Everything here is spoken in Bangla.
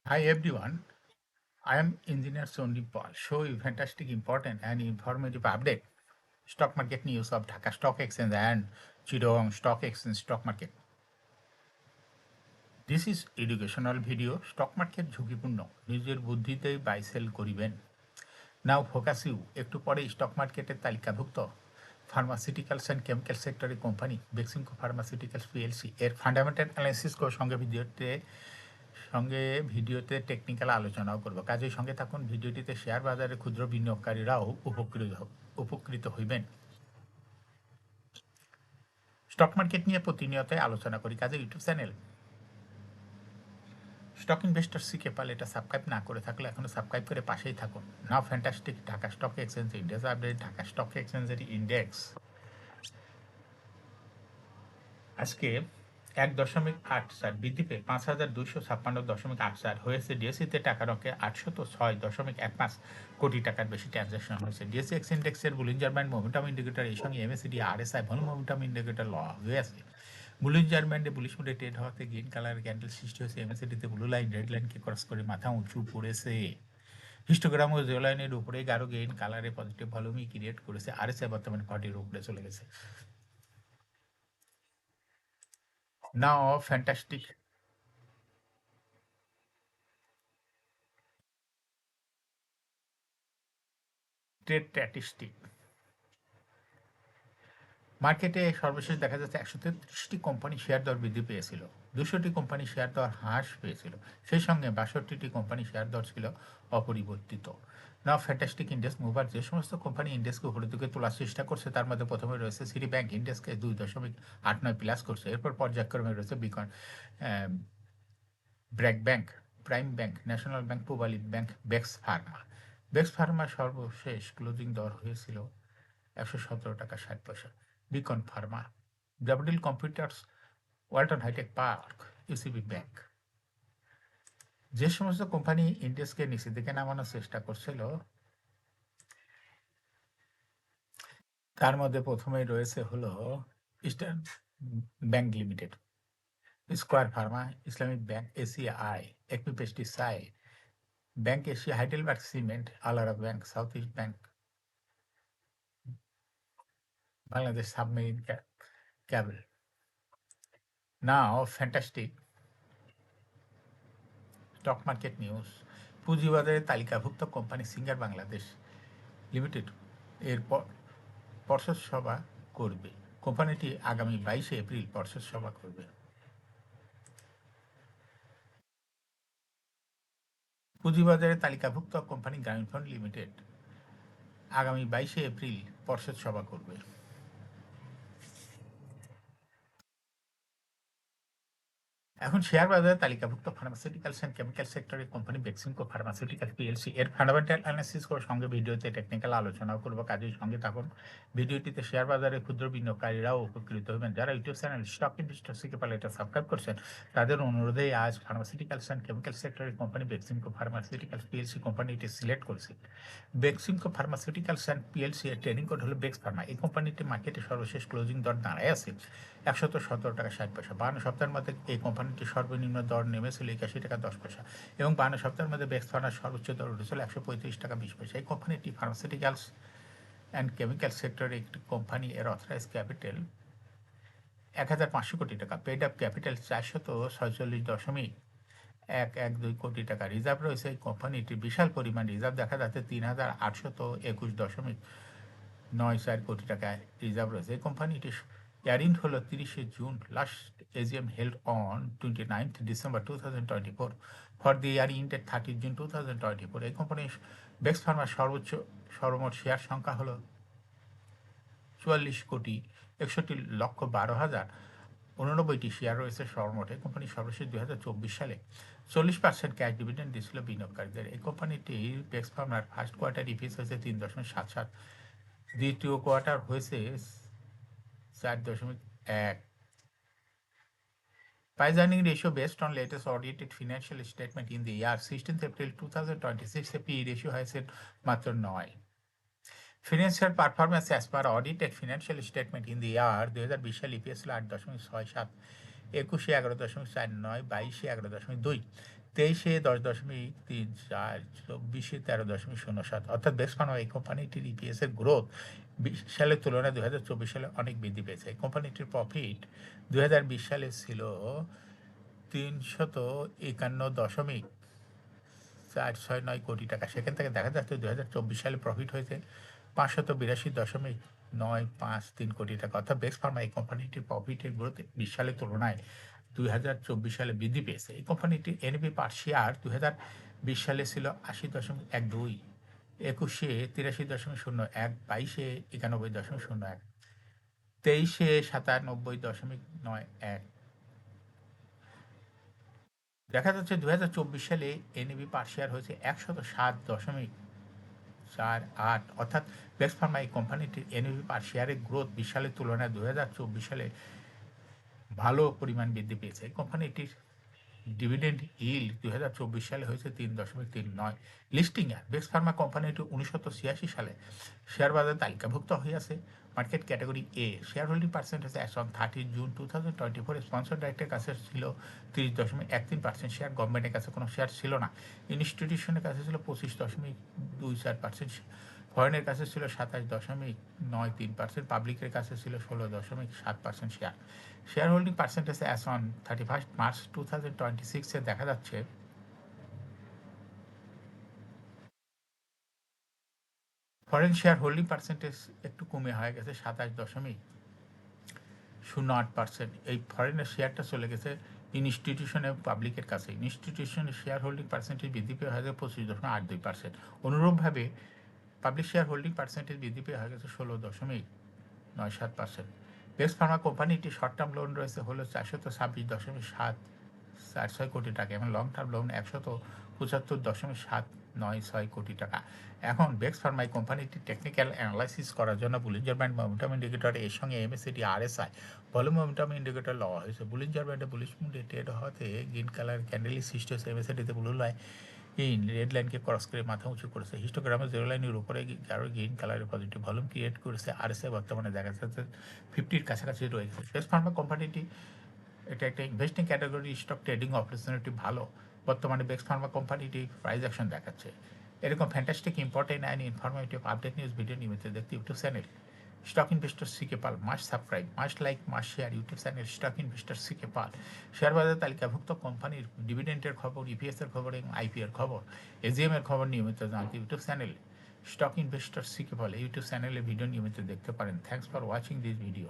Hi everyone, I am Engineer Sondeep Paul. Show you fantastic, important and informative update. Stock market news of Dhaka Stock Exchange and Chittagong Stock Exchange stock market. This is educational video. Stock market ঝুঁকিপূর্ণ নিজের বুদ্ধিতেই বাই সেল করিবেন। নাও ফোকাস ইউ একটু পরে স্টক মার্কেটের তালিকাভুক্ত ফার্মাসিউটিক্যালস অ্যান্ড কেমিক্যাল সেক্টরের কোম্পানি বেক্সিমকো ফার্মাসিউটিক্যালস পিএলসি এর ফান্ডামেন্টাল অ্যানালাইসিস সঙ্গে ভিডিওতে টেকনিক্যাল আলোচনাও করব। কাজেই সঙ্গে থাকুন। ভিডিওটিতে শেয়ার বাজারে ক্ষুদ্র বিনিয়োগকারীরাও উপকৃত হইবেন। স্টক মার্কেট নিয়ে প্রতিনিয়তই আলোচনা করি, কাজে YouTube channel stock investor CK পাল এটা সাবস্ক্রাইব না করে থাকলে এখনো সাবস্ক্রাইব করে পাশেই থাকুন। Now fantastic Dhaka stock exchange index update. Dhaka stock এক্সচেঞ্জের ইন্ডেক্স আজকে 1.84 বৃদ্ধি পেয়ে 5,256.84 হয়েছে। ডিএসসিতে টাকার অঙ্কে 806.15 কোটি টাকার বেশি ট্রানজাকশন হয়েছে। ডিএসসি এক্স ইন্ডেক্সের বুলিঞ্জার ব্যান্ড মোমেন্টাম ইন্ডিকেটর এর সঙ্গে MACD RSI volume momentum indicator ল হয়ে আছে। বুলিঞ্জার ব্যান্ডে বুলিশ মুডে ট্রেড হওয়াতে গ্রিন কালার ক্যান্ডেল সৃষ্টি হয়েছে। এমএসিডিতে ব্লু লাইন রেড লাইনকে ক্রস করে মাথা উঁচু পড়েছে। হিস্টোগ্রাম ও জিও লাইনের উপরে গাঢ় গ্রিন কালারে পজিটিভ ভলিউমই ক্রিয়েট করেছে। আরএসআই বর্তমানে 40 উপরে চলে গেছে। নাও ফ্যান্টাস্টিক ট্রেড স্ট্যাটিস্টিক। মার্কেটে সর্বশেষ দেখা যাচ্ছে 133টি কোম্পানি শেয়ার দর বৃদ্ধি পেয়েছিল, 200টি কোম্পানি শেয়ার দর হ্রাস পেয়েছিল, সেই সঙ্গে 62টি কোম্পানি শেয়ার দর ছিল অপরিবর্তিত। নাও ফ্যান্টাস্টিক ইন্ডেক্স মুভার যে সমস্ত কোম্পানি ইন্ডেক্সকে উপরের দিকে তোলার চেষ্টা করছে তার মধ্যে প্রথমে রয়েছে সিটি ব্যাংক, ইন্ডেক্সকে 2.89 প্লাস করছে। এরপর পর্যায়ক্রমে রয়েছে Beacon, BRAC bank, prime bank, national bank, Pubali bank, Bex pharma. Bex pharma সর্বশেষ ক্লোজিং দর হয়েছিল 117 টাকা 60 পয়সা। Beacon pharma, daffodil computers, Walton hi-tech park, UCB bank. যে সমস্ত কোম্পানি ইন্ডেক্সকে নিচের দিকে নামানোর চেষ্টা করছিল তার মধ্যে প্রথমেই রয়েছে হলো Eastern bank limited, square pharma, Islamic bank, ACI, ACME pesticide, bank Asia, Heidelberg cement, আলারা bank, south east bank, Bangladesh submarine cable. Now fantastic stock market news. পুঁজিবাজারে তালিকাভুক্ত কোম্পানি সিঙ্গার বাংলাদেশ লিমিটেড এর পর্ষদ সভা করবে। কোম্পানিটি আগামী 22 এপ্রিল পর্ষদ সভা করবে। পুঁজিবাজারে তালিকাভুক্ত কোম্পানি গ্রামীণ ফোন লিমিটেড আগামী 22 এপ্রিল পর্ষদ সভা করবে। এখন শেয়ার বাজারে তালিকাভুক্ত ফার্মাসিউটিক্যালস অ্যান্ড কেমিক্যাল সেক্টরের কোম্পানি বেক্সিমকো ফার্মাসিউটিক্যাল পিএলসি এর ফান্ডামেন্টাল অ্যানালিসিস করে সঙ্গে ভিডিওতে টেকনিক্যাল আলোচনাও করবো। কাজেই সঙ্গে থাকুন। ভিডিওটিতে শেয়ার বাজারে ক্ষুদ্র বিনিয়োগকারীরাও উপকৃত হবেন। যারা ইউটিউব চ্যানেল স্টক ইনভেস্টর সিকে পালে এটা সাবস্ক্রাইব করছেন তাদের অনুরোধে আজ ফার্মাসিউটিক্যালস অ্যান্ড কেমিক্যাল সেক্টরের কোম্পানি বেক্সিমকো ফার্মাসিউটিক্যালস পিএলসি কোম্পানিটি সিলেক্ট করেছে। বেক্সিমকো ফার্মাসিউটিক্যালস অ্যান্ড পিএলসি এর ট্রেডিং কোড হলো বেক্স ফার্মা। এই কোম্পানিটি মার্কেটে সর্বশেষ ক্লোজিং দর দাঁড়ায় আছে 117 টাকা 60 পয়সা। 52 সপ্তাহের মধ্যে এই কোম্পানিটি সর্বনিম্ন দর নেমেছিল 81 টাকা 10 পয়সা এবং 52 সপ্তাহের মধ্যে বেক্স ফার্মার সর্বোচ্চ দর উঠেছিল 135 টাকা 20 পয়সা। এই কোম্পানিটি ফার্মাসিউটিক্যালস অ্যান্ড কেমিক্যাল সেক্টরের একটি কোম্পানি। এর অথরাইজ ক্যাপিটাল 1,500 কোটি টাকা, পেড আপ ক্যাপিটাল 446.112 কোটি টাকা। রিজার্ভ রয়েছে এই কোম্পানিটির বিশাল পরিমাণ রিজার্ভ দেখা যাচ্ছে 3,821.94 কোটি টাকায় রিজার্ভ রয়েছে। এই কোম্পানিটির ইয়ারিং হলো 30 June. Last AGM held on 29th December 2024 for the year ended 30 June 2024। এই কোম্পানির বেক্স ফার্মার সর্বমোট শেয়ার সংখ্যা হলো 44,61,12,089টি শেয়ার রয়েছে সর্বমোট। এই কোম্পানি সর্বশেষ 2024 সালে 40% ক্যাশ ডিভিডেন্ড দিয়েছিল বিনিয়োগকারীদের। এই কোম্পানিটির বেক্স ফার্মার ফার্স্ট কোয়ার্টার ইপিএস হয়েছে 3.77, দ্বিতীয় কোয়ার্টার হয়েছে 4.1। Price earning ratio based on latest audited financial statement in the year 16th April 2026 A PE ratio হয়েছে মাত্র 9। Financial performance as per audited financial statement in the year 2020 সালে ইপিএস ছিল 8.67, 21-এ 11.49, 22-এ 11.2, 23-10.34, 24-13.07, অর্থাৎ বেক্স ফার্মা এই কোম্পানিটির ইপিএস এর গ্রোথ 20 সালের তুলনায় 2024 সালে অনেক বৃদ্ধি পেয়েছে। এই কোম্পানিটির প্রফিট 2020 সালে ছিল 351.469 কোটি টাকা। সেখান থেকে দেখা যাচ্ছে 2024 সালে প্রফিট হয়েছে 582.953 কোটি টাকা, অর্থাৎ বেক্স ফার্মা এই কোম্পানিটির প্রফিটের গ্রোথ 20 সালের তুলনায় 2024 সালে বৃদ্ধি পেয়েছে। এই কোম্পানিটির এনএভি পার শেয়ার 2020 সালে ছিল 80.12, 21-এ 83.01, 22-এ 91.01, 23-এ 97.91। দেখা যাচ্ছে 2024 সালে এনএভি পার শেয়ার হয়েছে 107.48, অর্থাৎ বেক্স ফার্মা এই কোম্পানিটির এনএভি পার শেয়ারের গ্রোথ 20 সালের তুলনায় 2024 সালে ভালো পরিমাণ বৃদ্ধি পেয়েছে। এই কোম্পানিটির ডিভিডেন্ড ইল্ড 2024 সালে হয়েছে 3.39। লিস্টিং ইয়ার বেক্স ফার্মা কোম্পানিটি 1986 সালে শেয়ার বাজারে তালিকাভুক্ত হয়েছে। Market category A, share holding percentage as on 30 June 2024 sponsor ডাইরেক্টের কাছে ছিল 30.13%, শেয়ার গভর্নমেন্টের কাছে কোনো শেয়ার ছিল না। ইনস্টিটিউশনের কাছে ছিল 25.24%, ফরেনের কাছে ছিল 27.93%, পাবলিকের কাছে ছিল 16.7% share. Share holding percentage as on 31 March 2026 দেখা যাচ্ছে ফরেন শেয়ার হোল্ডিং পার্সেন্টেজ একটু কমে হয়ে গেছে 27.08%। এই ফরেনের শেয়ারটা চলে গেছে ইনস্টিটিউশনে পাবলিকের কাছে। ইনস্টিটিউশনের শেয়ার হোল্ডিং পার্সেন্টেজ বৃদ্ধি পেয়ে হয়ে গেছে 25.82%। অনুরূপভাবে পাবলিক শেয়ার হোল্ডিং পার্সেন্টেজ বৃদ্ধি পেয়ে হয়ে গেছে 16.97%। বেক্স ফার্মা কোম্পানিটি শর্ট টার্ম লোন রয়েছে হলো 426.746 কোটি টাকা এবং লং টার্ম লোন 175.796 কোটি টাকা। এখন বেক্স ফার্মা এই কোম্পানিটি টেকনিক্যাল অ্যানালাইসিস করার জন্য বুলিঞ্জার ব্যান্ড মোমেন্টাম ইন্ডিকেটর এর সঙ্গে MACD RSI volume momentum indicator লওয়া হয়েছে। বুলিঞ্জার ব্যান্ডে বুলিশ মুডে ট্রেড হতে গ্রিন কালার ক্যান্ডেল সৃষ্টি হয়েছে। এমএসিডিতে ব্লু লাইন রেড লাইনকে ক্রস করে মাথা উঁচু করেছে। হিস্টোগ্রামে জিরো লাইনের উপরে আরও গ্রিন কালারের পজিটিভ ভলিউম ক্রিয়েট করেছে। আরএসআই বর্তমানে দেখা যাচ্ছে 50-র কাছাকাছি রয়েছে। বেক্স ফার্মা কোম্পানিটি এটা একটা investing category stock, trading opportunity ভালো। বর্তমানে বেক্স ফার্মা কোম্পানিটি প্রাইস অ্যাকশন দেখাচ্ছে। এরকম fantastic important and informative update news video নিয়মিত দেখতে YouTube channel stock investor CK Pal must subscribe, must like, must share YouTube channel stock investor CK Pal. Share বাজার তালিকাভুক্ত কোম্পানির ডিভিডেন্টের খবর, ইপিএস এর খবর এবং আইপিএর খবর, এজিএম এর খবর নিয়মিত জানতে YouTube channel stock investor CK পাল ইউটিউব চ্যানেলে ভিডিও নিয়মিত দেখতে পারেন। Thanks for watching this video.